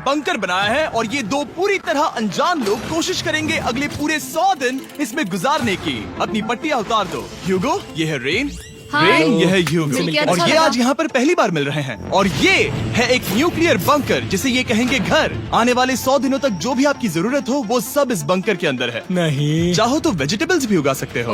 Bunker बनाया है और ये दो पूरी तरह अनजान लोग कोशिश करेंगे अगले पूरे 100 दिन इसमें गुजारने की। अपनी पट्टियां उतार दो। ह्यूगो, ये है रेन। रेन, ये है ह्यूगो और ये आज यहाँ पर पहली बार मिल रहे हैं। और ये है एक न्यूक्लियर बंकर जिसे ये कहेंगे घर। आने वाले 100 दिनों तक जो भी आपकी जरूरत हो वो सब इस बंकर के अंदर है। नहीं, चाहो तो वेजिटेबल्स भी उगा सकते हो।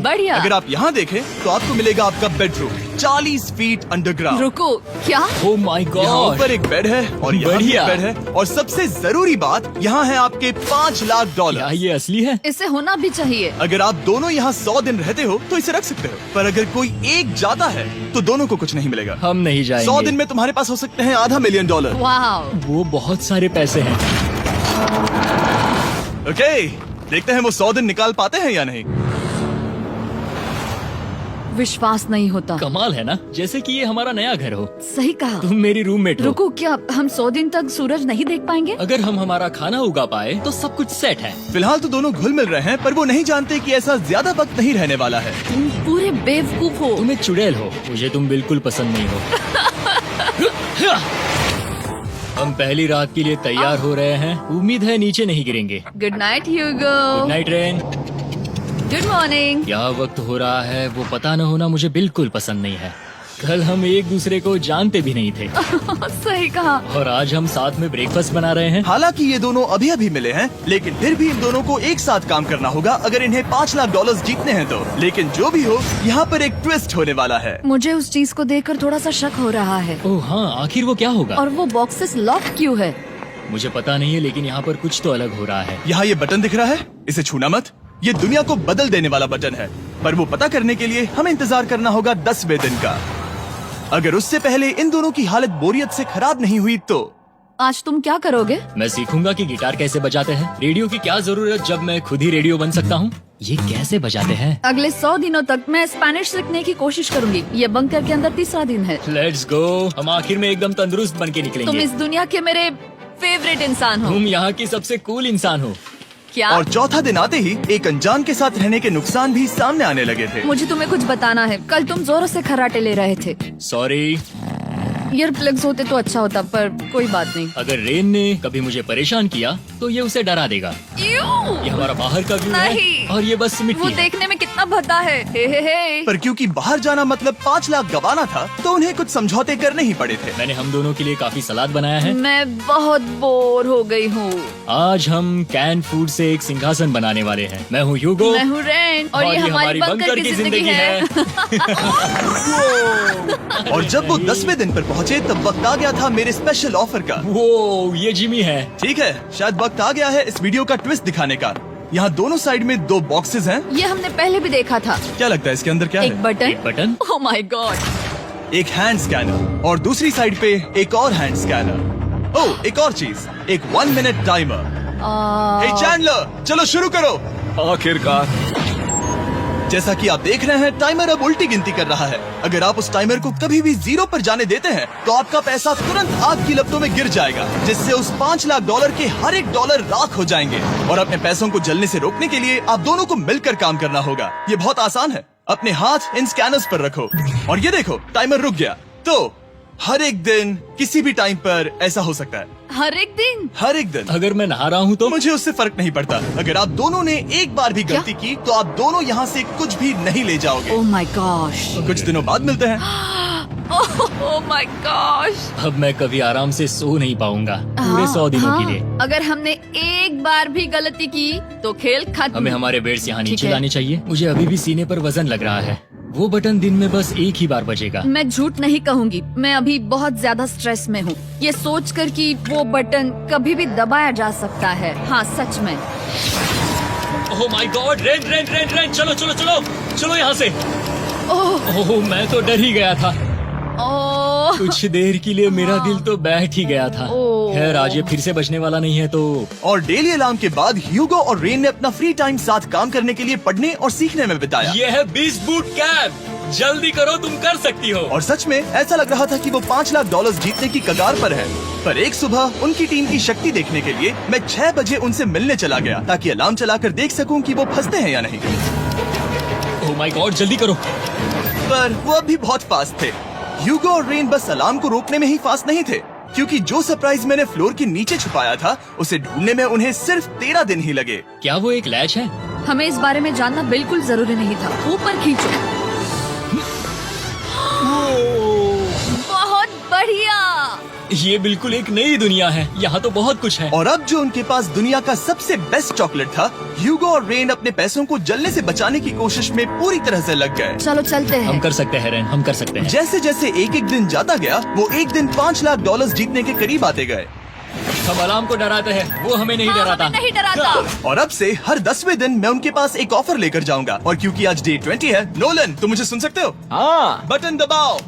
बढ़िया। अगर आप यहाँ देखें तो आपको मिलेगा आपका बेडरूम 40 फीट अंडरग्राउंड। रुको, क्या? ओह माय यहाँ गॉड, ऊपर एक बेड है और यहाँ भी एक बढ़िया। बेड है और सबसे जरूरी बात यहाँ है आपके $5 लाख। क्या ये असली है? इसे होना भी चाहिए। अगर आप दोनों यहाँ 100 दिन रहते हो तो इसे रख सकते हो, पर अगर कोई एक जाता है तो दोनों को कुछ नहीं मिलेगा। हम नहीं जाएंगे। 100 दिन में तुम्हारे पास हो सकते हैं $500 मिलियन। वाह, वो बहुत सारे पैसे हैं। ओके, देखते हैं वो 100 दिन निकाल पाते हैं या नहीं। विश्वास नहीं होता। कमाल है ना, जैसे कि ये हमारा नया घर हो। सही कहा। तुम मेरी रूममेट हो। रुको, क्या हम 100 दिन तक सूरज नहीं देख पाएंगे? अगर हम हमारा खाना उगा पाए तो सब कुछ सेट है। फिलहाल तो दोनों घुल मिल रहे हैं, पर वो नहीं जानते कि ऐसा ज्यादा वक्त नहीं रहने वाला है। तुम पूरे बेवकूफ हो। तुम एक चुड़ैल हो, मुझे तुम बिल्कुल पसंद नहीं हो। हम पहली रात के लिए तैयार हो रहे हैं। उम्मीद है नीचे नहीं गिरेंगे। Good night Hugo. Good night Ren. Good morning. क्या वक्त हो रहा है वो पता न होना मुझे बिल्कुल पसंद नहीं है। कल हम एक दूसरे को जानते भी नहीं थे सही कहा। और आज हम साथ में ब्रेकफास्ट बना रहे हैं। हालांकि ये दोनों अभी अभी मिले हैं, लेकिन फिर भी इन दोनों को एक साथ काम करना होगा अगर इन्हें $5 लाख जीतने हैं तो। लेकिन जो भी हो, यहाँ पर एक ट्विस्ट होने वाला है। मुझे उस चीज को देखकर थोड़ा सा शक हो रहा है। ओह हाँ, आखिर वो क्या होगा? और वो बॉक्सेस लॉक क्यों है? मुझे पता नहीं है, लेकिन यहाँ पर कुछ तो अलग हो रहा है। यहाँ ये बटन दिख रहा है, इसे छूना मत। ये दुनिया को बदल देने वाला बटन है, पर वो पता करने के लिए हमें इंतजार करना होगा 10वें दिन का। अगर उससे पहले इन दोनों की हालत बोरियत से खराब नहीं हुई तो आज तुम क्या करोगे? मैं सीखूंगा कि गिटार कैसे बजाते हैं। रेडियो की क्या जरूरत जब मैं खुद ही रेडियो बन सकता हूँ। ये कैसे बजाते हैं? अगले 100 दिनों तक मैं स्पेनिश सीखने की कोशिश करूंगी। ये बंकर के अंदर 3रा दिन है। Let's go. हम आखिर में एकदम तंदुरुस्त बन के तुम निकलेंगे। इस दुनिया के मेरे फेवरेट इंसान हो। तुम यहाँ की सबसे कूल इंसान हो। क्या? और चौथा दिन आते ही एक अनजान के साथ रहने के नुकसान भी सामने आने लगे थे। मुझे तुम्हें कुछ बताना है। कल तुम जोरों से खर्राटे ले रहे थे। सॉरी। ईयर प्लग्स होते तो अच्छा होता, पर कोई बात नहीं। अगर रेन ने कभी मुझे परेशान किया तो ये उसे डरा देगा। ये हमारा बाहर का व्यू है नहीं। और ये बस वो मिट्टी है। देखने में कितना भद्दा है। हे। पर क्योंकि बाहर जाना मतलब 5 लाख गंवाना था, तो उन्हें कुछ समझौते करने ही पड़े थे। मैंने हम दोनों के लिए काफी सलाद बनाया है। मैं बहुत बोर हो गई हूँ। आज हम कैन फूड से एक सिंहासन बनाने वाले हैं। मैं हूँ ह्यूगो मैं हूँ रेन और ये हमारी बंकर की जिंदगी है। और जब वो 10वें दिन पर पहुँचे तब वक्त आ गया था मेरे स्पेशल ऑफर का। वो ये जिमी है। ठीक है, शायद वक्त आ गया है इस वीडियो का ट्विस्ट दिखाने का। यहाँ दोनों साइड में 2 बॉक्सेस हैं। ये हमने पहले भी देखा था। क्या लगता है इसके अंदर क्या एक है? बटन। एक बटन। Oh my God. एक हैंड स्कैनर और दूसरी साइड पे एक और हैंड स्कैनर। ओह, एक और चीज, एक 1 मिनट टाइमर। हे चैंडलर, चलो शुरू करो। आखिरकार। जैसा कि आप देख रहे हैं, टाइमर अब उल्टी गिनती कर रहा है। अगर आप उस टाइमर को कभी भी 0 पर जाने देते हैं तो आपका पैसा तुरंत आग की लपटों में गिर जाएगा, जिससे उस $5 लाख के हर एक डॉलर राख हो जाएंगे। और अपने पैसों को जलने से रोकने के लिए आप दोनों को मिलकर काम करना होगा। ये बहुत आसान है। अपने हाथ इन स्कैनर्स पर रखो और ये देखो, टाइमर रुक गया। तो हर एक दिन किसी भी टाइम पर ऐसा हो सकता है। हर एक दिन? हर एक दिन। अगर मैं नहा रहा हूँ तो मुझे उससे फर्क नहीं पड़ता। अगर आप दोनों ने एक बार भी गलती की तो आप दोनों यहाँ से कुछ भी नहीं ले जाओगे। Oh my gosh. कुछ दिनों बाद मिलते हैं। Oh my gosh. अब मैं कभी आराम से सो नहीं पाऊंगा पूरे 100 दिनों के लिए। अगर हमने एक बार भी गलती की तो खेल खत्म। हमें हमारे बेड्स यहाँ ठीक नीचे है। लाने चाहिए। मुझे अभी भी सीने पर वजन लग रहा है। वो बटन दिन में बस एक ही बार बजेगा। मैं झूठ नहीं कहूँगी, मैं अभी बहुत ज्यादा स्ट्रेस में हूँ, ये सोचकर कि वो बटन कभी भी दबाया जा सकता है। हाँ सच में। ओह my God, rain rain rain rain, चलो चलो चलो चलो यहाँ से। ओह मैं तो डर ही गया था। ओह कुछ देर के लिए मेरा दिल तो बैठ ही गया था। ओह। खैर आज ये फिर से बजने वाला नहीं है तो। और डेली अलार्म के बाद ह्यूगो और रेन ने अपना फ्री टाइम साथ काम करने के लिए पढ़ने और सीखने में बिताया। ये है 20 बूट कैप। जल्दी करो, तुम कर सकती हो। और सच में ऐसा लग रहा था कि वो $5 लाख जीतने की कगार पर है। पर एक सुबह उनकी टीम की शक्ति देखने के लिए मैं 6 बजे उनसे मिलने चला गया, ताकि अलार्म चलाकर देख सकूं कि वो फंसते हैं या नहीं। ओह माय गॉड, जल्दी करो। पर वो अब भी बहुत फास्ट थे। ह्यूगो और रेन बस अलार्म को रोकने में ही फास्ट नहीं थे, क्योंकि जो सरप्राइज मैंने फ्लोर के नीचे छुपाया था उसे ढूंढने में उन्हें सिर्फ 13 दिन ही लगे। क्या वो एक लैच है? हमें इस बारे में जानना बिल्कुल जरूरी नहीं था। ऊपर खींचो। बहुत बढ़िया। ये बिल्कुल एक नई दुनिया है, यहाँ तो बहुत कुछ है। और अब जो उनके पास दुनिया का सबसे बेस्ट चॉकलेट था, ह्यूगो और रेन अपने पैसों को जलने से बचाने की कोशिश में पूरी तरह से लग गए। चलो चलते हम हैं। कर सकते हैं रेन, हम कर सकते हैं। जैसे जैसे एक एक दिन जाता गया वो एक दिन $5 लाख जीतने के करीब आते गए। हम अलार्म को डराते हैं, वो हमें नहीं डराता। हमें नहीं डराता। और अब से हर 10वें दिन मैं उनके पास एक ऑफर लेकर जाऊंगा। और क्योंकि आज डे 20 है, नोलन तुम मुझे सुन सकते हो? हाँ। बटन दबाओ।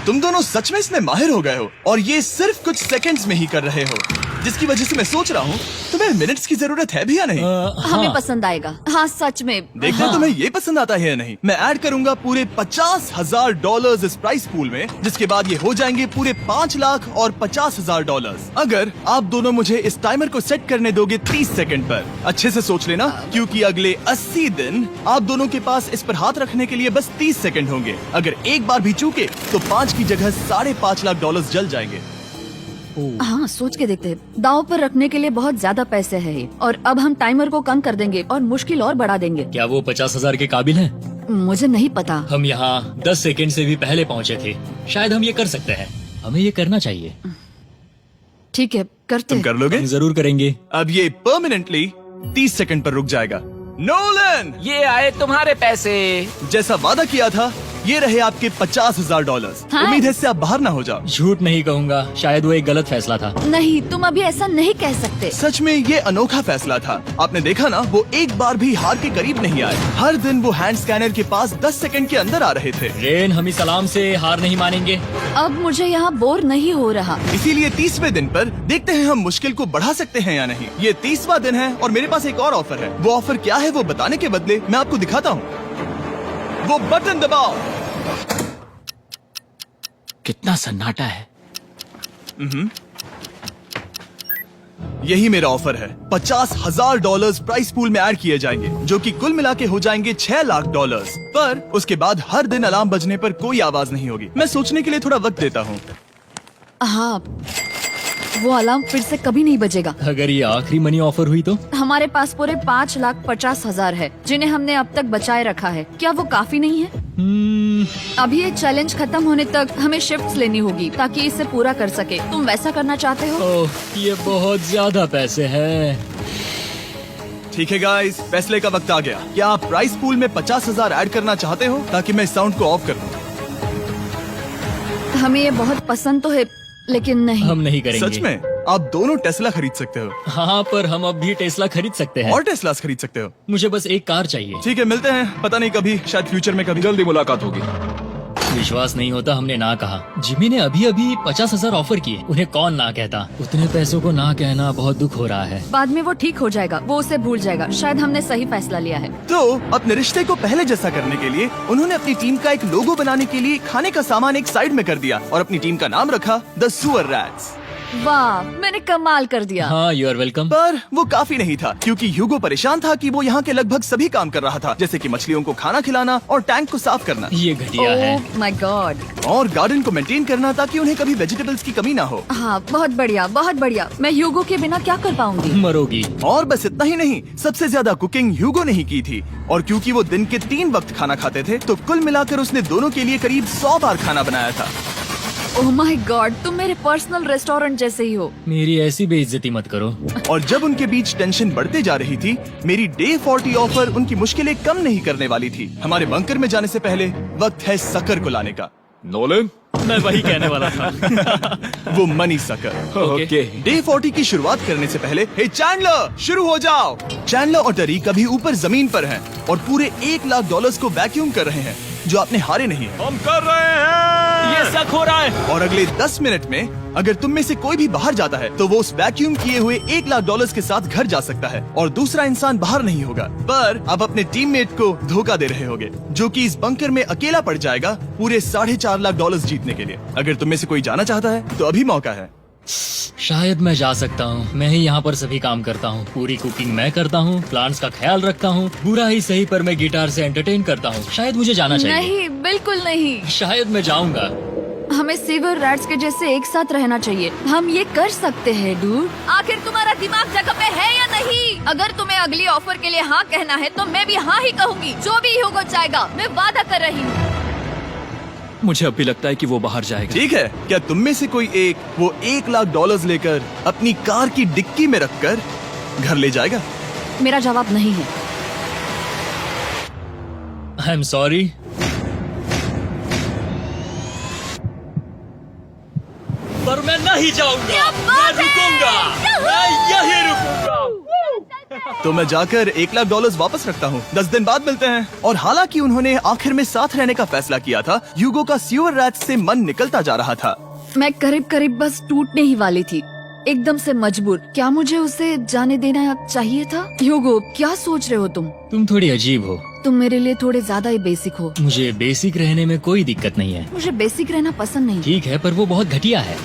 तुम दोनों सच में इसमें माहिर हो गए हो और ये सिर्फ कुछ सेकंड्स में ही कर रहे हो, जिसकी वजह से मैं सोच रहा हूँ तुम्हें मिनट्स की जरूरत है भी या नहीं। हमें पसंद आएगा। हाँ सच में। देखते हैं तुम्हें ये पसंद आता है या नहीं। मैं ऐड करूंगा पूरे $50,000 इस प्राइस पूल में, जिसके बाद ये हो जाएंगे पूरे $5,50,000। अगर आप दोनों मुझे इस टाइमर को सेट करने दोगे 30 सेकंड पर। अच्छे से सोच लेना, क्योंकि अगले 80 दिन आप दोनों के पास इस पर हाथ रखने के लिए बस 30 सेकंड होंगे। अगर एक बार भी चूके तो 5 की जगह $5.5 लाख जल जाएंगे। हाँ सोच के देखते हैं। दांव पर रखने के लिए बहुत ज्यादा पैसे है ये। और अब हम टाइमर को कम कर देंगे और मुश्किल और बढ़ा देंगे। क्या वो 50,000 के काबिल हैं? मुझे नहीं पता। हम यहाँ 10 सेकंड से भी पहले पहुँचे थे। शायद हम ये कर सकते हैं, हमें ये करना चाहिए। ठीक है करते तुम हैं। कर लोगे? हम जरूर करेंगे। अब ये परमानेंटली 30 सेकंड पर रुक जाएगा। नोलन, ये आए तुम्हारे पैसे। जैसा वादा किया था, ये रहे आपके $50,000। हाँ। उम्मीद है इससे आप बाहर ना हो जाओ। झूठ नहीं कहूँगा, शायद वो एक गलत फैसला था। नहीं तुम अभी ऐसा नहीं कह सकते। सच में ये अनोखा फैसला था। आपने देखा ना, वो एक बार भी हार के करीब नहीं आए। हर दिन वो हैंड स्कैनर के पास 10 सेकंड के अंदर आ रहे थे। रेन, हम इस अलार्म से हार नहीं मानेंगे। अब मुझे यहाँ बोर नहीं हो रहा। इसीलिए 30वें दिन पर देखते हैं हम मुश्किल को बढ़ा सकते हैं या नहीं। ये 30वां दिन है और मेरे पास एक और ऑफर है। वो ऑफर क्या है वो बताने के बदले मैं आपको दिखाता हूँ। वो बटन दबाओ। कितना सन्नाटा है। यही मेरा ऑफर है। $50,000 प्राइस पूल में ऐड किए जाएंगे, जो कि कुल मिला के हो जाएंगे $6 लाख। पर उसके बाद हर दिन अलार्म बजने पर कोई आवाज नहीं होगी। मैं सोचने के लिए थोड़ा वक्त देता हूँ। हाँ वो अलार्म फिर से कभी नहीं बजेगा। अगर ये आखिरी मनी ऑफर हुई तो? हमारे पास पूरे $5,50,000 है, जिन्हें हमने अब तक बचाए रखा है। क्या वो काफी नहीं है? अभी ये चैलेंज खत्म होने तक हमें शिफ्ट्स लेनी होगी ताकि इसे पूरा कर सके। तुम वैसा करना चाहते हो? ओह, ये बहुत ज्यादा पैसे हैं। ठीक है गाइस, फैसले का वक्त आ गया। क्या आप प्राइस पूल में 50,000 ऐड करना चाहते हो ताकि मैं इस साउंड को ऑफ कर दूं? हमें ये बहुत पसंद तो है, लेकिन नहीं। हम नहीं करेंगे। सच में? आप दोनों टेस्ला खरीद सकते हो हाँ, पर हम अब भी टेस्ला खरीद सकते हैं। और टेस्लास खरीद सकते हो। मुझे बस एक कार चाहिए। ठीक है, मिलते हैं। पता नहीं कभी, शायद फ्यूचर में कभी। जल्दी मुलाकात होगी। विश्वास नहीं होता हमने ना कहा। जिमी ने अभी अभी 50,000 ऑफर किए, उन्हें कौन ना कहता। उतने पैसों को ना कहना बहुत दुख हो रहा है। बाद में वो ठीक हो जाएगा, वो उसे भूल जाएगा। शायद हमने सही फैसला लिया है। तो अपने रिश्ते को पहले जैसा करने के लिए उन्होंने अपनी टीम का एक लोगो बनाने के लिए खाने का सामान एक साइड में कर दिया और अपनी टीम का नाम रखा द सुअर रैट्स। वाह, मैंने कमाल कर दिया। हाँ, यू आर वेलकम। पर वो काफी नहीं था, क्योंकि ह्यूगो परेशान था कि वो यहाँ के लगभग सभी काम कर रहा था, जैसे कि मछलियों को खाना खिलाना और टैंक को साफ करना ये घटिया है। ओह माय गॉड। और गार्डन को मेंटेन करना ताकि उन्हें कभी वेजिटेबल्स की कमी ना हो। हाँ बहुत बढ़िया, बहुत बढ़िया। मैं ह्यूगो के बिना क्या कर पाऊंगी? मरोगी। और बस इतना ही नहीं, सबसे ज्यादा कुकिंग ह्यूगो ने ही की थी। और क्योंकि वो दिन के 3 वक्त खाना खाते थे, तो कुल मिलाकर उसने दोनों के लिए करीब 100 बार खाना बनाया था। ओह माय गॉड, तुम मेरे पर्सनल रेस्टोरेंट जैसे ही हो। मेरी ऐसी बेइज्जती मत करो। और जब उनके बीच टेंशन बढ़ते जा रही थी, मेरी डे 40 ऑफर उनकी मुश्किलें कम नहीं करने वाली थी। हमारे बंकर में जाने से पहले वक्त है सकर को लाने का। नोलन। मैं वही कहने वाला था। वो मनी सकर। ओके। डे 40 की शुरुआत करने से पहले, हे चैंडलर, शुरू हो जाओ। चैंडलर और टरीक अभी ऊपर जमीन पर हैं और पूरे $1 लाख को वैक्यूम कर रहे हैं, जो आपने हारे नहीं है। हम कर रहे हैं। ये शक हो रहा है। और अगले 10 मिनट में अगर तुम में से कोई भी बाहर जाता है, तो वो उस वैक्यूम किए हुए $1 लाख के साथ घर जा सकता है और दूसरा इंसान बाहर नहीं होगा। पर आप अपने टीममेट को धोखा दे रहे होगे, जो कि इस बंकर में अकेला पड़ जाएगा पूरे $4.5 लाख जीतने के लिए। अगर तुम में से कोई जाना चाहता है तो अभी मौका है। शायद मैं जा सकता हूँ। मैं ही यहाँ पर सभी काम करता हूँ। पूरी कुकिंग मैं करता हूँ, प्लांट्स का ख्याल रखता हूँ। बुरा ही सही, पर मैं गिटार से एंटरटेन करता हूँ। शायद मुझे जाना चाहिए। नहीं, बिल्कुल नहीं। शायद मैं जाऊंगा। हमें सीवर रैट्स के जैसे एक साथ रहना चाहिए। हम ये कर सकते हैं डूड। आखिर तुम्हारा दिमाग जगह पे है या नहीं? अगर तुम्हें अगली ऑफर के लिए हाँ कहना है तो मैं भी हाँ ही कहूँगी। जो भी होगा जाएगा, मैं वादा कर रही हूँ। मुझे अब भी लगता है कि वो बाहर जाएगा। ठीक है, क्या तुम में से कोई एक वो $1,00,000 लेकर अपनी कार की डिक्की में रखकर घर ले जाएगा? मेरा जवाब नहीं है। I am sorry. पर मैं नहीं जाऊंगा, मैं रुकूंगा, मैं यही रुकूंगा। तो मैं जाकर $1,00,000 वापस रखता हूँ। 10 दिन बाद मिलते हैं। और हालांकि उन्होंने आखिर में साथ रहने का फैसला किया था, ह्यूगो का सीवर रैट से मन निकलता जा रहा था। मैं करीब करीब बस टूटने ही वाली थी, एकदम से मजबूर। क्या मुझे उसे जाने देना चाहिए था? ह्यूगो, क्या सोच रहे हो तुम? तुम थोड़ी अजीब हो। तुम मेरे लिए थोड़े ज्यादा ही बेसिक हो। मुझे बेसिक रहने में कोई दिक्कत नहीं है। मुझे बेसिक रहना पसंद नहीं। ठीक है, पर वो बहुत घटिया है।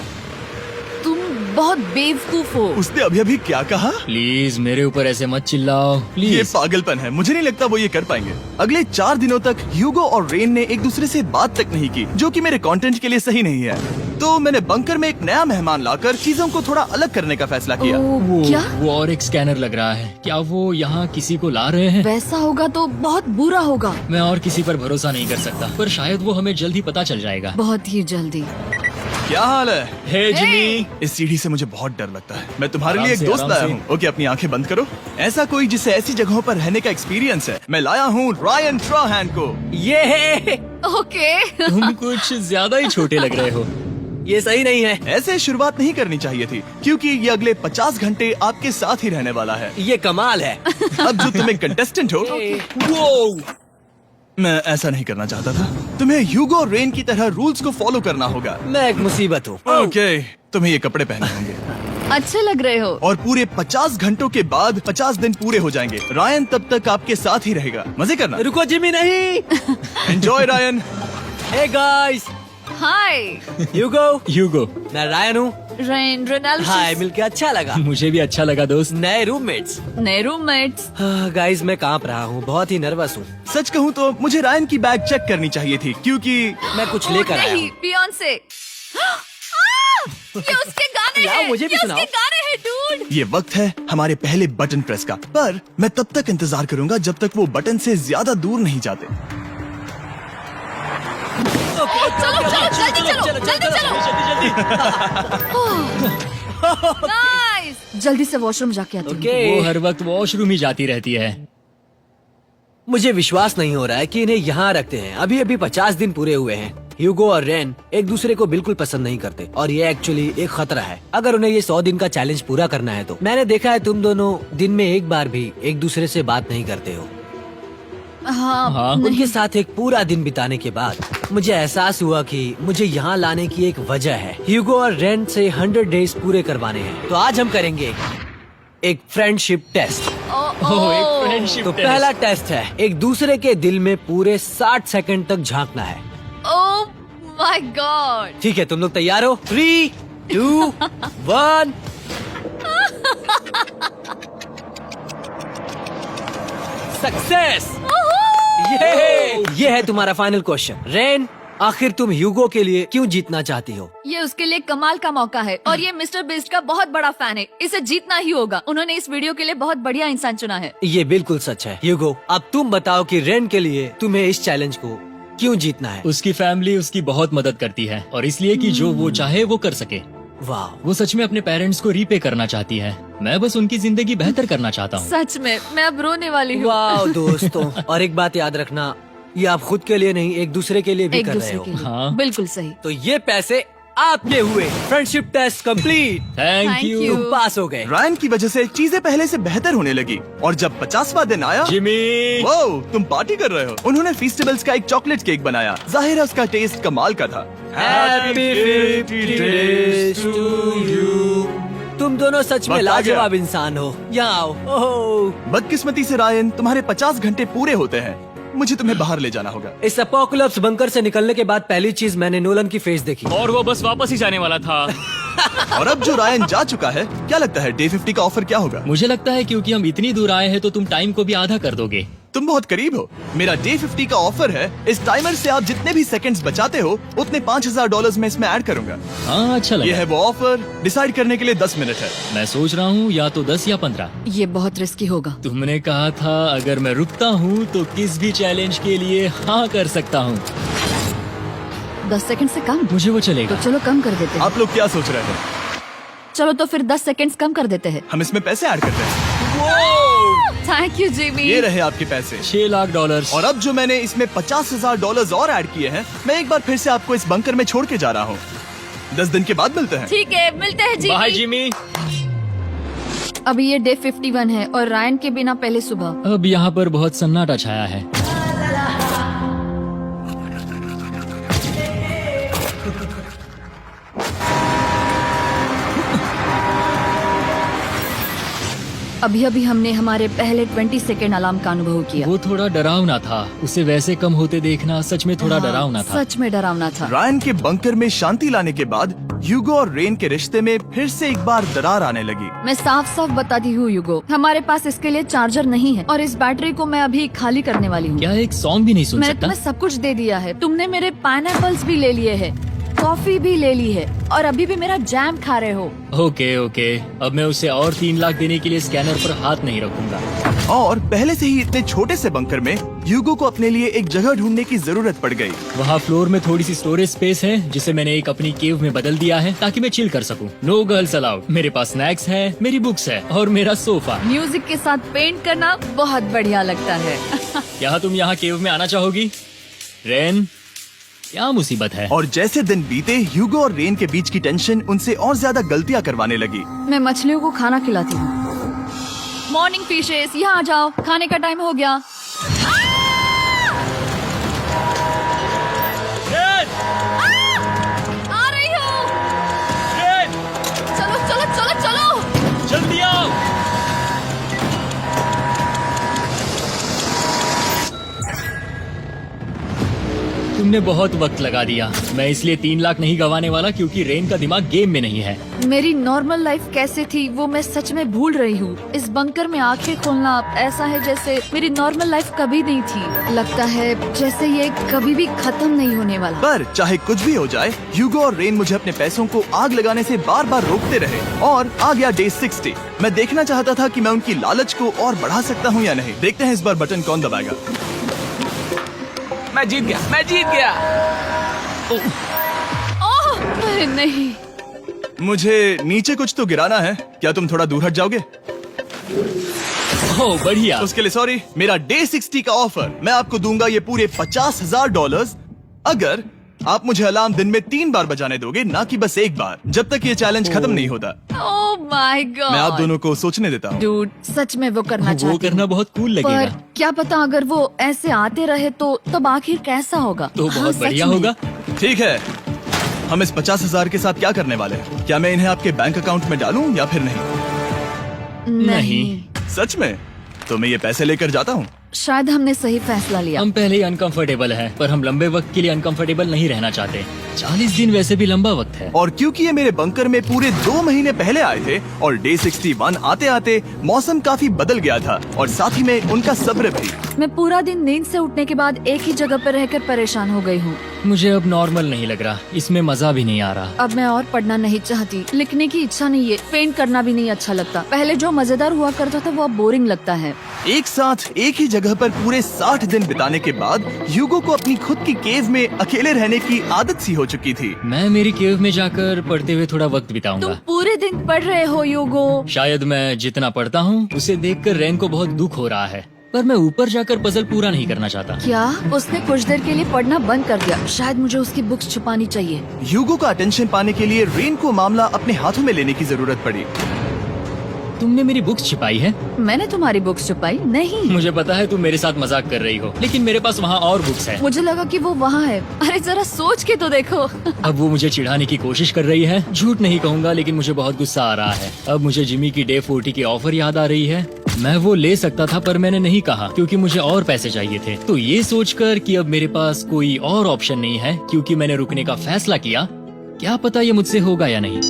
तुम बहुत बेवकूफ हो। उसने अभी अभी क्या कहा? प्लीज मेरे ऊपर ऐसे मत चिल्लाओ, ये प्लीज। पागलपन है। मुझे नहीं लगता वो ये कर पाएंगे। अगले 4 दिनों तक ह्यूगो और रेन ने एक दूसरे से बात तक नहीं की, जो कि मेरे कंटेंट के लिए सही नहीं है। तो मैंने बंकर में एक नया मेहमान लाकर चीजों को थोड़ा अलग करने का फैसला किया। ओ, क्या? वो और एक स्कैनर लग रहा है। क्या वो यहाँ किसी को ला रहे हैं? वैसा होगा तो बहुत बुरा होगा। मैं और किसी पर भरोसा नहीं कर सकता, पर शायद वो हमें जल्द ही पता चल जाएगा। बहुत ही जल्दी। क्या हाल है? हे जिमी। इस सीढ़ी से मुझे बहुत डर लगता है। मैं तुम्हारे आराम लिए एक से, दोस्त आराम लाया से। हूँ। ओके, अपनी आंखें बंद करो। ऐसा कोई जिसे ऐसी जगहों पर रहने का एक्सपीरियंस है। मैं लाया हूँ रायन ट्राहैन को। ये ओके। तुम कुछ ज्यादा ही छोटे लग रहे हो। ये सही नहीं है। ऐसे शुरुआत नहीं करनी चाहिए थी, क्योंकि ये अगले 50 घंटे आपके साथ ही रहने वाला है। ये कमाल है। अब जो तुम एक कंटेस्टेंट हो, वो मैं ऐसा नहीं करना चाहता था। तुम्हें ह्यूगो और रेन की तरह रूल्स को फॉलो करना होगा। मैं एक मुसीबत हूँ। ओके, तुम्हें ये कपड़े पहनने होंगे। अच्छे लग रहे हो। और पूरे 50 घंटों के बाद 50 दिन पूरे हो जाएंगे। रायन तब तक आपके साथ ही रहेगा। मजे करना। रुको जिमी, नहीं। Enjoy Ryan. हे गाइस, हाय ह्यूगो, मैं रायन हूँ। Rain Reynold. हाय, मिलके अच्छा लगा। मुझे भी अच्छा लगा दोस्त। नए रूममेट्स। नए रूममेट्स। गाइस, मैं कांप रहा हूँ, बहुत ही नर्वस हूँ। सच कहूँ तो मुझे रायन की बैग चेक करनी चाहिए थी, क्योंकि मैं कुछ लेकर आया नहीं, हूँ। बियॉन्से। ये उसके गाने यार, हैं। मुझे भी ये सुनाओ। उसके गाने हैं डूड। ये वक्त है हमारे पहले बटन प्रेस का। पर मैं तब तक इंतजार करूंगा जब तक वो बटन से ज्यादा दूर नहीं जाते। चलो जल्दी नाइस। जल्दी से वॉशरूम जाके आती हूँ। ओके। वो हर वक्त वॉशरूम ही जाती रहती है। मुझे विश्वास नहीं हो रहा है कि इन्हें यहाँ रखते हैं। अभी अभी 50 दिन पूरे हुए हैं। ह्यूगो और रेन एक दूसरे को बिल्कुल पसंद नहीं करते और ये एक्चुअली एक खतरा है। अगर उन्हें ये 100 दिन का चैलेंज पूरा करना है तो। मैंने देखा है तुम दोनों दिन में एक बार भी एक दूसरे से बात नहीं करते हो। हाँ, उनके साथ एक पूरा दिन बिताने के बाद मुझे एहसास हुआ कि मुझे यहाँ लाने की एक वजह है। ह्यूगो और रेन से 100 डेज पूरे करवाने हैं। तो आज हम करेंगे एक फ्रेंडशिप टेस्ट। ओह, एक फ्रेंडशिप तो टेस्ट। पहला टेस्ट है, एक दूसरे के दिल में पूरे 60 सेकंड तक झांकना है। ओह माय गॉड। ठीक है, तुम लोग तैयार हो? 3, 2, 1। सक्सेस। ये है तुम्हारा फाइनल क्वेश्चन। रेन, आखिर तुम ह्यूगो के लिए क्यों जीतना चाहती हो? ये उसके लिए कमाल का मौका है और ये मिस्टर बीस्ट का बहुत बड़ा फैन है। इसे जीतना ही होगा। उन्होंने इस वीडियो के लिए बहुत बढ़िया इंसान चुना है। ये बिल्कुल सच है। ह्यूगो, अब तुम बताओ कि रेन के लिए तुम्हें इस चैलेंज को क्यों जीतना है? उसकी फैमिली उसकी बहुत मदद करती है और इसलिए कि जो वो चाहे वो कर सके। वाह, वो सच में अपने पेरेंट्स को रीपे करना चाहती है। मैं बस उनकी जिंदगी बेहतर करना चाहता हूँ। सच में मैं अब रोने वाली हूँ। वाह दोस्तों। और एक बात याद रखना, ये आप खुद के लिए नहीं, एक दूसरे के लिए भी एक कर रहे दूसरे हो। के लिए। हाँ। बिल्कुल सही। तो ये पैसे आपके हुए। Friendship test complete. Thank Thank you you। तुम पास हो गए। रायन की वजह से चीजें पहले से बेहतर होने लगी। और जब 50वां दिन आया, जिमी। वो तुम पार्टी कर रहे हो। उन्होंने फेस्टिवल्स का एक चॉकलेट केक बनाया। जाहिर है उसका टेस्ट कमाल का था। Happy 50 days to you। तुम दोनों सच में वक्त आ गया। लाजवाब इंसान हो। यहाँ आओ। ओह, बदकिस्मती से रायन, तुम्हारे 50 घंटे पूरे होते हैं। मुझे तुम्हें बाहर ले जाना होगा। इस अपोकलिप्स बंकर से निकलने के बाद पहली चीज मैंने नोलन की फेस देखी। और वो बस वापस ही जाने वाला था। और अब जो रायन जा चुका है, क्या लगता है डे 50 का ऑफर क्या होगा? मुझे लगता है क्योंकि हम इतनी दूर आए हैं तो तुम टाइम को भी आधा कर दोगे। तुम बहुत करीब हो। मेरा डे 50 का ऑफर है। इस टाइमर से आप जितने भी सेकंड्स बचाते हो उतने $5000 मैं इसमें ऐड करूंगा। हाँ अच्छा ये लगा। है वो ऑफर। डिसाइड करने के लिए 10 मिनट है। मैं सोच रहा हूँ या तो 10 या 15। ये बहुत रिस्की होगा। तुमने कहा था अगर मैं रुकता हूँ तो किस भी चैलेंज के लिए हाँ कर सकता हूँ। 10 सेकंड से कम? मुझे वो तो चलेगा। चलो कम कर देते हैं। आप लोग क्या सोच रहे हैं? चलो तो फिर 10 सेकंड्स कम कर देते हैं। हम इसमें पैसे ऐड करते हैं। Thank you Jimmy. ये रहे आपके पैसे। $6 लाख। और अब जो मैंने इसमें $50,000 और ऐड किए हैं, मैं एक बार फिर से आपको इस बंकर में छोड़ के जा रहा हूँ। 10 दिन के बाद मिलते हैं। ठीक है, मिलते हैं बाय जिमी। जिमी। अभी ये डे 51 है और रायन के बिना पहले सुबह। अब यहाँ पर बहुत सन्नाटा छाया है। अभी अभी हमने हमारे पहले 20 सेकेंड अलार्म का अनुभव किया। वो थोड़ा डरावना था। उसे वैसे कम होते देखना सच में थोड़ा डरावना था। सच में डरावना था। रायन के बंकर में शांति लाने के बाद ह्यूगो और रेन के रिश्ते में फिर से एक बार दरार आने लगी। मैं साफ साफ बताती हूँ ह्यूगो, हमारे पास इसके लिए चार्जर नहीं है और इस बैटरी को मैं अभी खाली करने वाली हूँ। क्या एक सॉन्ग भी नहीं सुन मैंने सकता? तुम्हें सब कुछ दे दिया है। तुमने मेरे पाइनएप्पल्स भी ले लिए है, कॉफी भी ले ली है और अभी भी मेरा जैम खा रहे हो। ओके ओके, अब मैं उसे और 3 लाख देने के लिए स्कैनर पर हाथ नहीं रखूंगा। और पहले से ही इतने छोटे से बंकर में ह्यूगो को अपने लिए एक जगह ढूंढने की जरूरत पड़ गई। वहाँ फ्लोर में थोड़ी सी स्टोरेज स्पेस है जिसे मैंने एक अपनी केव में बदल दिया है ताकि मैं चिल कर सकूं। No girls allowed. मेरे पास स्नैक्स है, मेरी बुक्स है और मेरा सोफा। म्यूजिक के साथ पेंट करना बहुत बढ़िया लगता है। क्या तुम यहाँ केव में आना चाहोगी? रेन, क्या मुसीबत है? और जैसे दिन बीते ह्यूगो और रेन के बीच की टेंशन उनसे और ज्यादा गलतियां करवाने लगी। मैं मछलियों को खाना खिलाती हूँ। मॉर्निंग फिशेस, यहाँ आ जाओ, खाने का टाइम हो गया। आ रही हूँ। चलो चलो चलो चलो। जल्दी आओ। तुमने बहुत वक्त लगा दिया। मैं इसलिए 3 लाख नहीं गंवाने वाला क्योंकि रेन का दिमाग गेम में नहीं है। मेरी नॉर्मल लाइफ कैसे थी वो मैं सच में भूल रही हूँ। इस बंकर में आंखें खोलना ऐसा है जैसे मेरी नॉर्मल लाइफ कभी नहीं थी। लगता है जैसे ये कभी भी खत्म नहीं होने वाला। पर चाहे कुछ भी हो जाए, ह्यूगो और रेन मुझे अपने पैसों को आग लगाने से बार बार रोकते रहे। और आ गया डे 60। मैं देखना चाहता था कि मैं उनकी लालच को और बढ़ा सकता हूँ या नहीं। देखते हैं इस बार बटन कौन दबाएगा। मैं जीत गया, मैं जीत गया। ओह अरे नहीं। मुझे नीचे कुछ तो गिराना है। क्या तुम थोड़ा दूर हट जाओगे? ओह बढ़िया। उसके लिए सॉरी। मेरा डे 60 का ऑफर, मैं आपको दूंगा ये पूरे $50,000 अगर आप मुझे अलार्म दिन में 3 बार बजाने दोगे, ना कि बस एक बार, जब तक ये चैलेंज खत्म नहीं होता। ओह माय गॉड। मैं आप दोनों को सोचने देता हूँ। डूड, सच में वो करना वो चाहती करना हूँ। बहुत कूल पर लगेगा। क्या पता अगर वो ऐसे आते रहे तो तब आखिर कैसा होगा। तो हाँ, बहुत सच बढ़िया में। होगा। ठीक है, हम इस 50,000 के साथ क्या करने वाले हैं? क्या मैं इन्हें आपके बैंक अकाउंट में डालूं या फिर नहीं? नहीं, सच में? तो मैं ये पैसे लेकर जाता हूँ। शायद हमने सही फैसला लिया। हम पहले ही अनकंफर्टेबल हैं, पर हम लंबे वक्त के लिए अनकंफर्टेबल नहीं रहना चाहते। 40 दिन वैसे भी लंबा वक्त है। और क्योंकि ये मेरे बंकर में पूरे 2 महीने पहले आए थे और डे 61 आते आते मौसम काफी बदल गया था और साथ ही में उनका सब्र भी। मैं पूरा दिन नींद से उठने के बाद एक ही जगह पर रहकर परेशान हो गई हूँ। मुझे अब नॉर्मल नहीं लग रहा, इसमें मजा भी नहीं आ रहा। अब मैं और पढ़ना नहीं चाहती, लिखने की इच्छा नहीं है, पेंट करना भी नहीं अच्छा लगता। पहले जो मजेदार हुआ करता था वो अब बोरिंग लगता है। एक साथ एक ही जगह पर पूरे 60 दिन बिताने के बाद ह्यूगो को अपनी खुद की केव में अकेले रहने की आदत सी हो चुकी थी। मैं मेरी केव में जाकर पढ़ते हुए थोड़ा वक्त तुम बिताऊंगा। पूरे दिन पढ़ रहे हो ह्यूगो। शायद मैं जितना पढ़ता हूँ उसे देखकर रेन को बहुत दुख हो रहा है, पर मैं ऊपर जाकर पजल पूरा नहीं करना चाहता। क्या उसने कुछ देर के लिए पढ़ना बंद कर दिया? शायद मुझे उसकी बुक्स छुपानी चाहिए। ह्यूगो का अटेंशन पाने के लिए रेन को मामला अपने हाथों में लेने की जरूरत पड़ी। तुमने मेरी बुक्स छिपाई है? मैंने तुम्हारी बुक्स छुपाई नहीं। मुझे पता है तुम मेरे साथ मजाक कर रही हो, लेकिन मेरे पास वहाँ और बुक्स है। मुझे लगा कि वो वहाँ है। अरे जरा सोच के तो देखो। अब वो मुझे चिढ़ाने की कोशिश कर रही है। झूठ नहीं कहूँगा, लेकिन मुझे बहुत गुस्सा आ रहा है। अब मुझे जिमी की डे 40 की ऑफर याद आ रही है। मैं वो ले सकता था पर मैंने नहीं कहा क्योंकि मुझे और पैसे चाहिए थे। तो ये सोचकर कि अब मेरे पास कोई और ऑप्शन नहीं है क्योंकि मैंने रुकने का फैसला किया, क्या पता ये मुझसे होगा या नहीं।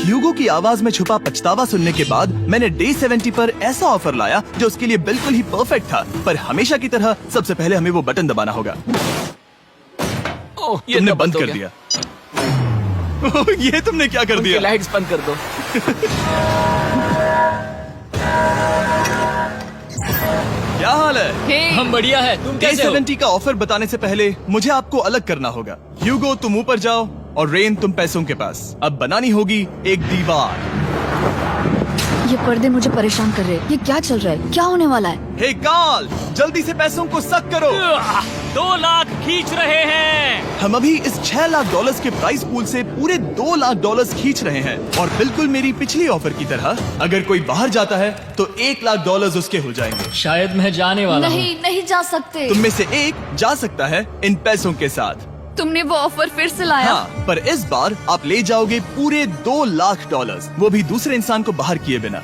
ह्यूगो की आवाज में छुपा पछतावा सुनने के बाद मैंने डे 70 पर ऐसा ऑफर लाया जो उसके लिए बिल्कुल ही परफेक्ट था। पर हमेशा की तरह सबसे पहले हमें वो बटन दबाना होगा। ओह, ये तुमने तो बंद हो कर गया। दिया। ओह, ये तुमने क्या कर उनकी दिया? लाइट्स बंद कर दो। क्या हाल है? हे, हम बढ़िया है, तुम डे कैसे हो? 70 का ऑफर बताने से पहले मुझे आपको अलग करना होगा। ह्यूगो तुम ऊपर जाओ और रेन तुम पैसों के पास। अब बनानी होगी एक दीवार। ये पर्दे मुझे परेशान कर रहे हैं। ये क्या चल रहा है? क्या होने वाला है? हे कार्ल, जल्दी से पैसों को सक करो। 2 लाख खींच रहे हैं। हम अभी इस $6 लाख के प्राइस पूल से पूरे $2 लाख खींच रहे हैं। और बिल्कुल मेरी पिछली ऑफर की तरह अगर कोई बाहर जाता है तो $1 लाख उसके हो जाएंगे। शायद मैं जाने वाला हूँ। नहीं, नहीं जा सकते। तुम में से एक जा सकता है इन पैसों के साथ। तुमने वो ऑफर फिर से लाया? हाँ, पर इस बार आप ले जाओगे पूरे $2 लाख, वो भी दूसरे इंसान को बाहर किए बिना।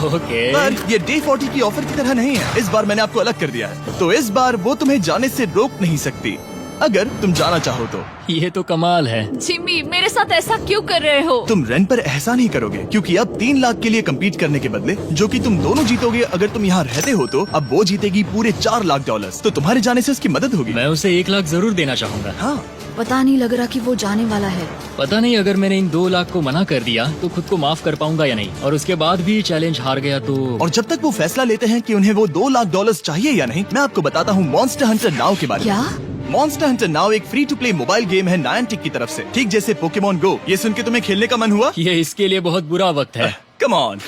ओके। पर ये डे 40 की ऑफर की तरह नहीं है। इस बार मैंने आपको अलग कर दिया है, तो इस बार वो तुम्हें जाने से रोक नहीं सकती अगर तुम जाना चाहो तो। ये तो कमाल है। जिमी, मेरे साथ ऐसा क्यों कर रहे हो? तुम रेंट पर एहसान ही करोगे क्योंकि अब 3 लाख के लिए कम्पीट करने के बदले जो कि तुम दोनों जीतोगे अगर तुम यहाँ रहते हो, तो अब वो जीतेगी पूरे $4 लाख। तो तुम्हारे जाने से उसकी मदद होगी। मैं उसे 1 लाख जरूर देना चाहूंगा। हाँ, पता नहीं लग रहा कि वो जाने वाला है। पता नहीं अगर मैंने इन 2 लाख को मना कर दिया तो खुद को माफ कर पाऊंगा या नहीं, और उसके बाद भी चैलेंज हार गया तो। और जब तक वो फैसला लेते हैं कि उन्हें वो $2 लाख चाहिए या नहीं, मैं आपको बताता हूँ मॉन्स्टर हंटर नाउ के बारे में। क्या? मॉन्स्टर हंटर नाउ एक free to play mobile game है नायंटिक की तरफ से, ठीक जैसे पोकेमोन गो। ये सुन के तुम्हें खेलने का मन हुआ? ये इसके लिए बहुत बुरा वक्त है। Come on.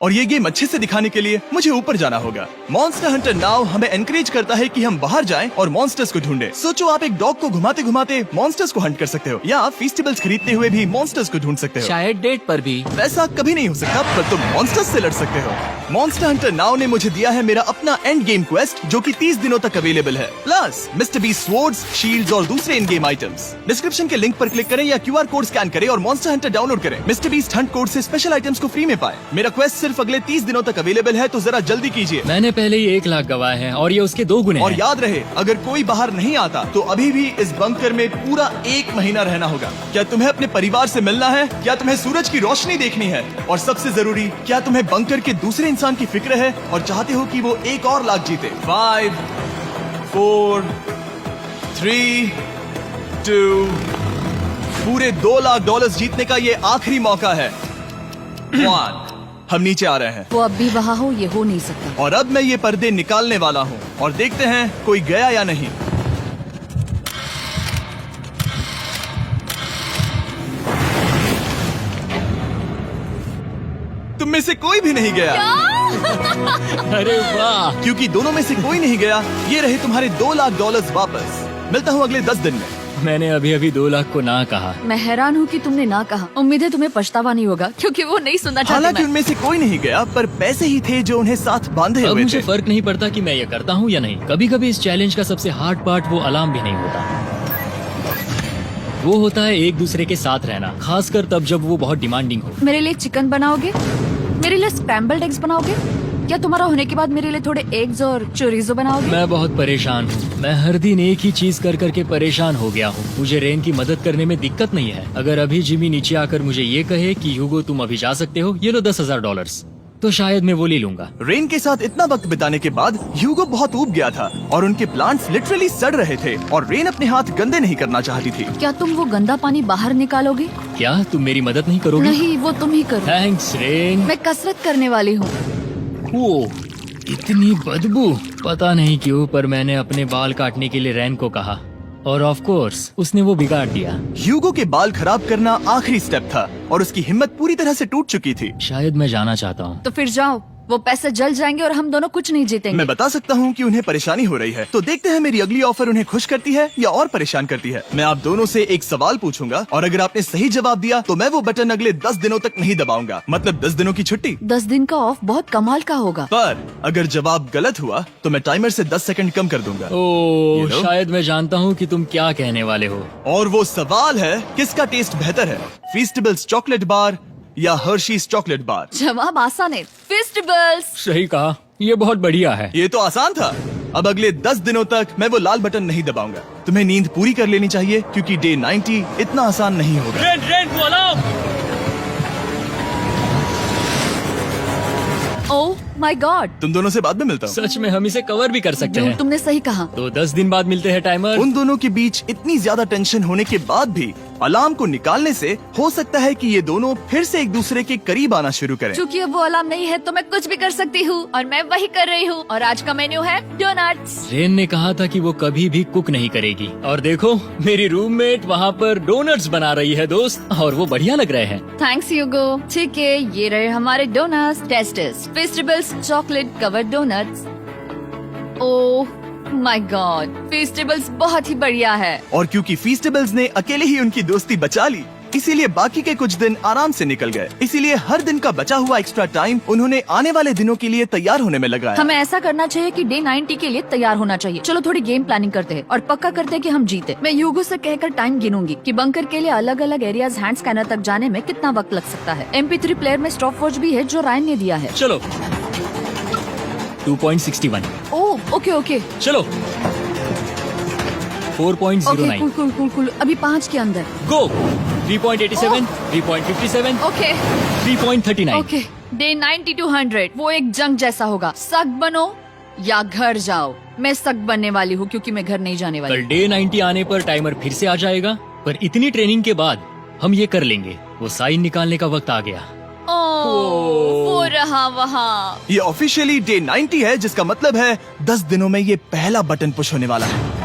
और ये गेम अच्छे से दिखाने के लिए मुझे ऊपर जाना होगा। मॉन्स्टर हंटर नाउ हमें एनकरेज करता है कि हम बाहर जाएं और मॉन्स्टर्स को ढूंढें। सोचो आप एक डॉग को घुमाते घुमाते मॉन्स्टर्स को हंट कर सकते हो, या फेस्टिवल्स खरीदते हुए भी मॉन्स्टर्स को ढूंढ सकते हो। शायद डेट पर भी। वैसा कभी नहीं हो सकता, पर तुम मॉन्स्टर्स से लड़ सकते हो। मॉन्स्टर हंटर नाउ ने मुझे दिया है मेरा अपना एंड गेम क्वेस्ट जो कि 30 दिनों तक अवेलेबल है, plus mister beast swords, shields और दूसरे इन गेम आइटम्स। डिस्क्रिप्शन के लिंक पर क्लिक करें या QR कोड स्कैन करें और मॉन्स्टर हंटर डाउनलोड करें। मिस्टर बीस्ट हंट कोड से स्पेशल आइटम्स को फ्री में पाएं। मेरा क्वेस्ट सिर्फ अगले 30 दिनों तक अवेलेबल है, तो जरा जल्दी कीजिए। मैंने पहले ही 1 लाख गवाए हैं और ये उसके 2 गुने और हैं। याद रहे, अगर कोई बाहर नहीं आता तो अभी भी इस बंकर में पूरा 1 महीना रहना होगा। क्या तुम्हें अपने परिवार से मिलना है? क्या तुम्हें सूरज की रोशनी देखनी है? और सबसे जरूरी, क्या तुम्हें बंकर के दूसरे इंसान की फिक्र है और चाहते हो कि वो $1 और लाख जीते? 5, 4, 3, 2, पूरे $2 लाख जीतने का ये आखिरी मौका है। 1, हम नीचे आ रहे हैं वो अब भी वहाँ हो, ये हो नहीं सकता। और अब मैं ये पर्दे निकालने वाला हूँ और देखते हैं कोई गया या नहीं। तुम में से कोई भी नहीं गया। अरे वाह। क्योंकि दोनों में से कोई नहीं गया, ये रहे तुम्हारे $2 लाख वापस। मिलता हूँ अगले 10 दिन में। मैंने अभी अभी 2 लाख को ना कहा। मैं हैरान हूँ कि तुमने ना कहा। उम्मीद है तुम्हें पछतावा नहीं होगा, क्योंकि वो नहीं सुनना चाहते। हालांकि मैं। उनमें से कोई नहीं गया, पर पैसे ही थे जो उन्हें साथ बांधे अब हुए मुझे थे। फर्क नहीं पड़ता कि मैं ये करता हूँ या नहीं। कभी कभी इस चैलेंज का सबसे हार्ड पार्ट वो अलार्म भी नहीं होता, वो होता है एक दूसरे के साथ रहना, खासकर तब जब वो बहुत डिमांडिंग हो। मेरे लिए चिकन बनाओगे? मेरे लिए स्क्रैम्बल्ड एग्स बनाओगे? क्या तुम्हारा होने के बाद मेरे लिए थोड़े एग्स और चोरिजो बनाओगे? मैं बहुत परेशान हूँ। मैं हर दिन एक ही चीज कर करके परेशान हो गया हूँ। मुझे रेन की मदद करने में दिक्कत नहीं है। अगर अभी जिमी नीचे आकर मुझे ये कहे कि ह्यूगो तुम अभी जा सकते हो, ये लो $10,000, तो शायद मैं वो ले लूंगा। रेन के साथ इतना वक्त बिताने के बाद ह्यूगो बहुत ऊब गया था और उनके प्लांट्स लिटरली सड़ रहे थे और रेन अपने हाथ गंदे नहीं करना चाहती थी। क्या तुम वो गंदा पानी बाहर निकालोगे? क्या तुम मेरी मदद नहीं करोगे? नहीं, वो तुम ही करो। Thanks rain. मैं कसरत करने वाली हूँ। ओह, इतनी बदबू। पता नहीं क्यों, पर मैंने अपने बाल काटने के लिए रैन को कहा और ऑफ कोर्स उसने वो बिगाड़ दिया। ह्यूगो के बाल खराब करना आखिरी स्टेप था और उसकी हिम्मत पूरी तरह से टूट चुकी थी। शायद मैं जाना चाहता हूँ। तो फिर जाओ, वो पैसे जल जाएंगे और हम दोनों कुछ नहीं जीतेंगे। मैं बता सकता हूँ कि उन्हें परेशानी हो रही है, तो देखते हैं मेरी अगली ऑफर उन्हें खुश करती है या और परेशान करती है। मैं आप दोनों से एक सवाल पूछूंगा और अगर आपने सही जवाब दिया तो मैं वो बटन अगले 10 दिनों तक नहीं दबाऊंगा, मतलब 10 दिनों की छुट्टी। 10 दिन का ऑफ बहुत कमाल का होगा। पर अगर जवाब गलत हुआ तो मैं टाइमर से 10 सेकंड कम कर दूंगा। ओह, You know? शायद मैं जानता हूँ कि तुम क्या कहने वाले हो। और वो सवाल है, किसका टेस्ट बेहतर है, फेस्टिवल्स चॉकलेट बार या हर्शीज चॉकलेट बार? जवाब आसान है, फेस्टिवल्स। सही कहा, ये बहुत बढ़िया है। ये तो आसान था। अब अगले 10 दिनों तक मैं वो लाल बटन नहीं दबाऊंगा। तुम्हें नींद पूरी कर लेनी चाहिए क्योंकि डे 90 इतना आसान नहीं होगा। रेन, रेन, वो अलार्म। माय गॉड, तुम दोनों से बाद में मिलता हूँ। सच में हम इसे कवर भी कर सकते हैं। तुमने सही कहा। तो 10 दिन बाद मिलते हैं टाइमर। उन दोनों के बीच इतनी ज्यादा टेंशन होने के बाद भी अलार्म को निकालने से हो सकता है कि ये दोनों फिर से एक दूसरे के करीब आना शुरू करें। क्योंकि अब वो अलार्म नहीं है तो मैं कुछ भी कर सकती हूँ और मैं वही कर रही हूँ। और आज का मेन्यू है डोनट्स। रेन ने कहा था कि वो कभी भी कुक नहीं करेगी और देखो मेरी रूममेट वहाँ पर डोनट्स बना रही है दोस्त, और वो बढ़िया लग रहे हैं। Thanks Hugo. ठीक है, ये रहे हमारे donuts. Testers, festivals, chocolate covered donuts. Oh my god, festivals बहुत ही बढ़िया है। और क्योंकि फीस्टेबल्स ने अकेले ही उनकी दोस्ती बचा ली, इसीलिए बाकी के कुछ दिन आराम से निकल गए। इसीलिए हर दिन का बचा हुआ एक्स्ट्रा टाइम उन्होंने आने वाले दिनों के लिए तैयार होने में लगाया। हमें ऐसा करना चाहिए कि डे 90 के लिए तैयार होना चाहिए। चलो थोड़ी गेम प्लानिंग करते हैं और पक्का करते हैं कि हम जीते। मैं ह्यूगो से कहकर टाइम गिनूंगी कि बंकर के लिए अलग अलग एरियाज हैंड स्कैनर तक जाने में कितना वक्त लग सकता है। MP3 प्लेयर में स्टॉप वॉच भी है जो रायन ने दिया है। चलो 2.61। ओह ओके ओके चलो 4.09। Cool cool cool cool. अभी 5 के अंदर। गो 3.87, 3.57, ओके 3.39। ओके। डे 90 to 100 वो एक जंग जैसा होगा। सख्त बनो या घर जाओ। मैं सख्त बनने वाली हूँ क्योंकि मैं घर नहीं जाने वाली। कल डे 90 आने पर टाइमर फिर से आ जाएगा, पर इतनी ट्रेनिंग के बाद हम ये कर लेंगे। वो साइन निकालने का वक्त आ गया। वो रहा वहाँ। ये ऑफिशियली डे 90 है, जिसका मतलब है 10 दिनों में ये पहला बटन पुश होने वाला है।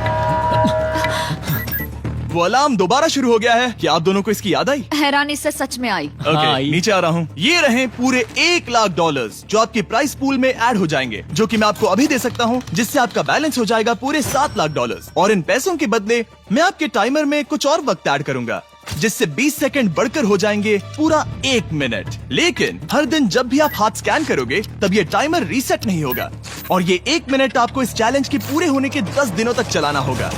वो अलार्म दोबारा शुरू हो गया है। क्या आप दोनों को इसकी याद आई? हैरानी से सच में आई। ओके, नीचे आ रहा हूँ। ये रहे पूरे $1,00,000 जो आपके प्राइस पूल में ऐड हो जाएंगे, जो कि मैं आपको अभी दे सकता हूँ, जिससे आपका बैलेंस हो जाएगा पूरे $7,00,000। और इन पैसों के बदले मैं आपके टाइमर में कुछ और वक्त ऐड करूंगा, जिससे 20 सेकंड बढ़कर हो जाएंगे पूरा 1 मिनट। लेकिन हर दिन जब भी आप हाथ स्कैन करोगे तब ये टाइमर रीसेट नहीं होगा, और ये 1 मिनट आपको इस चैलेंज के पूरे होने के 10 दिनों तक चलाना होगा।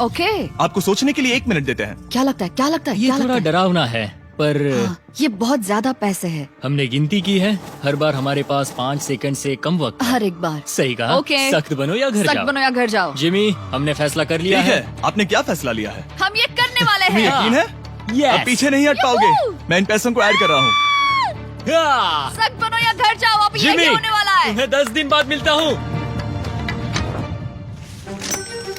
ओके। आपको सोचने के लिए 1 मिनट देते हैं। क्या लगता है, क्या लगता है, ये क्या थोड़ा लगता है? डरावना है, पर हाँ, ये बहुत ज्यादा पैसे है। हमने गिनती की है, हर बार हमारे पास 5 सेकंड से कम वक्त है। हर एक बार। सही कहा। ओके। सख्त बनो या घर सख्त जाओ। बनो या घर जाओ। जिमी, हमने फैसला कर लिया ठीक है। है, आपने क्या फैसला लिया है? हम ये करने वाले तुम्हें हैं। यकीन है? Yes. अब पीछे नहीं हट पाओगे। मैं इन पैसों को ऐड कर रहा हूँ। हाँ। सख्त बनो या घर जाओ। अब यही जिमी, होने वाला है। तुम्हें 10 दिन बाद मिलता हूँ।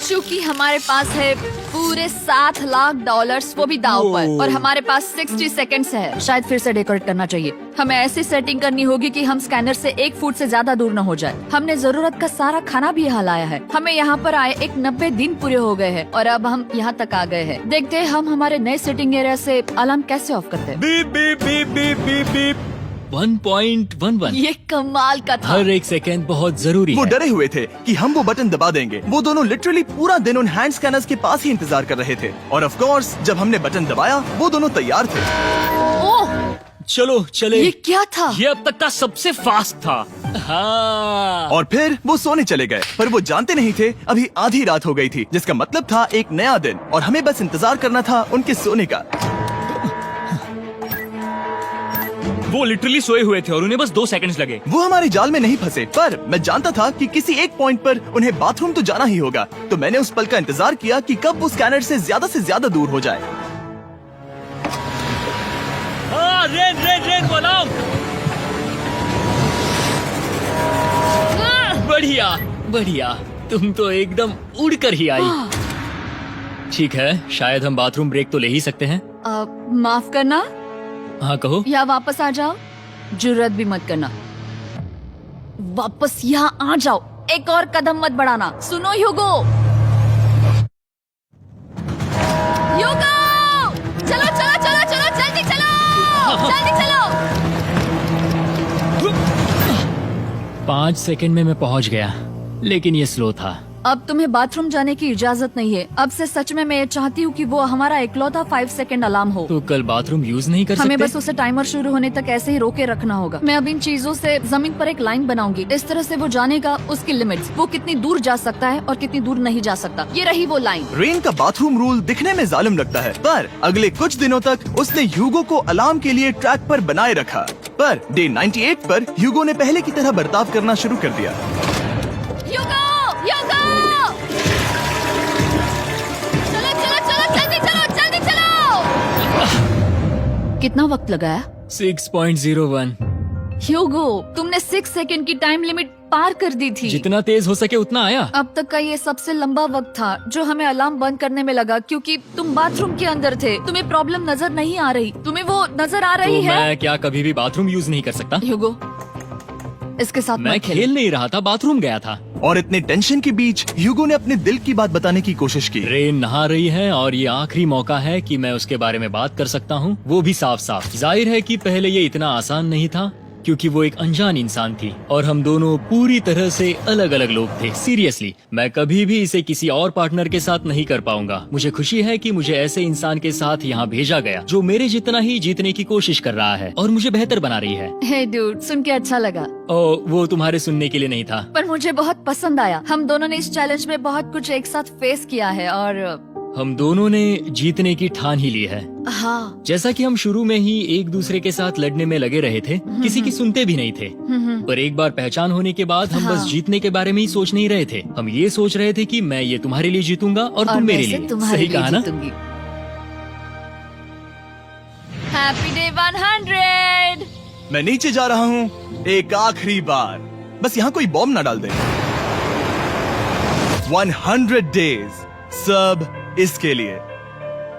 चूंकि हमारे पास है पूरे $7,00,000 वो भी दाव पर, और हमारे पास 60 सेकंड्स है। शायद फिर से डेकोरेट करना चाहिए। हमें ऐसी सेटिंग करनी होगी कि हम स्कैनर से 1 फुट से ज्यादा दूर न हो जाए। हमने जरूरत का सारा खाना भी यहाँ लाया है। हमें यहाँ पर आए 90 दिन पूरे हो गए हैं और अब हम यहाँ तक आ गए हैं। देखते हैं हम हमारे नए सेटिंग एरिया से अलार्म कैसे ऑफ करते हैं। Beep beep beep beep beep beep. 1.11। ये कमाल का था। हर एक सेकंड बहुत जरूरी वो है। डरे हुए थे कि हम वो बटन दबा देंगे। वो दोनों लिटरली पूरा दिन उन हैंड स्कैनर्स के पास ही इंतजार कर रहे थे, और ऑफ कोर्स जब हमने बटन दबाया वो दोनों तैयार थे। ओह, चलो चले। ये क्या था? ये अब तक का सबसे फास्ट था। हाँ। और फिर वो सोने चले गए, पर वो जानते नहीं थे अभी आधी रात हो गई थी, जिसका मतलब था एक नया दिन, और हमें बस इंतजार करना था उनके सोने का। वो लिटरली सोए हुए थे और उन्हें बस 2 सेकंड्स लगे। वो हमारे जाल में नहीं फंसे, पर मैं जानता था कि किसी एक पॉइंट पर उन्हें बाथरूम तो जाना ही होगा, तो मैंने उस पल का इंतजार किया कि कब वो स्कैनर से ज्यादा दूर हो जाए। हाँ, रेन रेन रेन बोलाओ। बढ़िया बढ़िया, तुम तो एकदम उड़कर ही आई। ठीक है, शायद हम बाथरूम ब्रेक तो ले ही सकते हैं। माफ करना हाँ कहो। या वापस आ जाओ। जुर्रत भी मत करना। वापस यहाँ आ जाओ। एक और कदम मत बढ़ाना। सुनो ह्यूगो। ह्यूगो, चलो चलो चलो चलो, जल्दी चलो, जल्दी चलो। 5 सेकंड में मैं पहुंच गया, लेकिन ये स्लो था। अब तुम्हें बाथरूम जाने की इजाजत नहीं है। अब से सच में मैं चाहती हूँ कि वो हमारा इकलौता 5 सेकंड अलार्म हो। तो कल बाथरूम यूज नहीं कर हमें सकते? बस उसे टाइमर शुरू होने तक ऐसे ही रोके रखना होगा। मैं अब इन चीजों से जमीन पर एक लाइन बनाऊंगी। इस तरह से वो जानेगा उसकी लिमिट्स, वो कितनी दूर जा सकता है और कितनी दूर नहीं जा सकता। ये रही वो लाइन। रेन का बाथरूम रूल दिखने में जालिम लगता है, पर अगले कुछ दिनों तक उसने ह्यूगो को अलार्म के लिए ट्रैक पर बनाए रखा। पर डे 98 पर ह्यूगो ने पहले की तरह बर्ताव करना शुरू कर दिया। ह्यूगो, ह्यूगो! चलो चलो चलो, जल्दी चलो, जल्दी चलो। कितना वक्त लगाया? 6.01। ह्यूगो, तुमने 6 सेकंड की टाइम लिमिट पार कर दी थी। जितना तेज हो सके उतना आया। अब तक का ये सबसे लंबा वक्त था जो हमें अलार्म बंद करने में लगा, क्योंकि तुम बाथरूम के अंदर थे। तुम्हें प्रॉब्लम नजर नहीं आ रही, तुम्हें वो नजर आ रही तो है? मैं क्या कभी भी बाथरूम यूज नहीं कर सकता? ह्यूगो, इसके साथ मैं मत खेलो। खेल नहीं रहा था, बाथरूम गया था। और इतने टेंशन के बीच ह्यूगो ने अपने दिल की बात बताने की कोशिश की। रेन नहा रही है और ये आखिरी मौका है कि मैं उसके बारे में बात कर सकता हूँ, वो भी साफ साफ। जाहिर है कि पहले ये इतना आसान नहीं था, क्योंकि वो एक अनजान इंसान थी और हम दोनों पूरी तरह से अलग अलग लोग थे। सीरियसली, मैं कभी भी इसे किसी और पार्टनर के साथ नहीं कर पाऊंगा। मुझे खुशी है कि मुझे ऐसे इंसान के साथ यहाँ भेजा गया जो मेरे जितना ही जीतने की कोशिश कर रहा है और मुझे बेहतर बना रही है। हे डूड, सुन के अच्छा लगा, ओ, वो तुम्हारे सुनने के लिए नहीं था। पर मुझे बहुत पसंद आया। हम दोनों ने इस चैलेंज में बहुत कुछ एक साथ फेस किया है और हम दोनों ने जीतने की ठान ही ली है। हाँ, जैसा कि हम शुरू में ही एक दूसरे के साथ लड़ने में लगे रहे थे, किसी की सुनते भी नहीं थे। पर एक बार पहचान होने के बाद हम बस हाँ। जीतने के बारे में ही सोच नहीं रहे थे। हम ये सोच रहे थे कि मैं ये तुम्हारे लिए जीतूंगा और तुम मैं मेरे इसे लिए। तुम्हारे सही लिए कहा ना? जीतूंगी। Happy day 100। मैं नीचे जा रहा हूँ एक आखिरी बार, बस यहाँ कोई बॉम्ब ना डाल दे। 100 डेज, सब इसके लिए।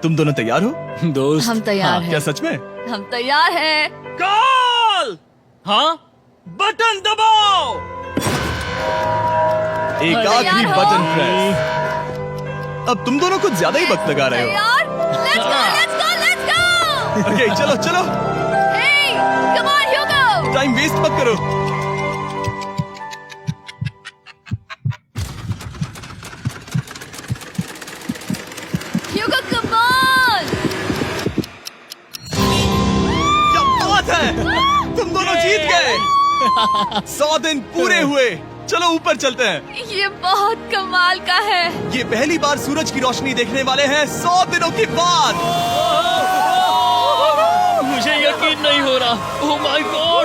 तुम दोनों तैयार हो? दोस्त, हम तैयार हाँ, हैं। क्या सच में? हम तैयार हैं। कॉल! हाँ, बटन दबाओ। एक आखिरी तैयार हो? Button press. अब तुम दोनों कुछ ज्यादा ही वक्त लगा रहे हो। तैयार? Let's go, let's go, let's go! Okay, चलो चलो, Hey, come on, Hugo! Time waste मत करो। Hugo, come on! क्या बात है, तुम दोनों जीत गए। 100 दिन पूरे हुए। चलो ऊपर चलते हैं। ये बहुत कमाल का है। ये पहली बार सूरज की रोशनी देखने वाले हैं 100 दिनों के बाद। मुझे यकीन नहीं हो रहा। ओह माय गॉड!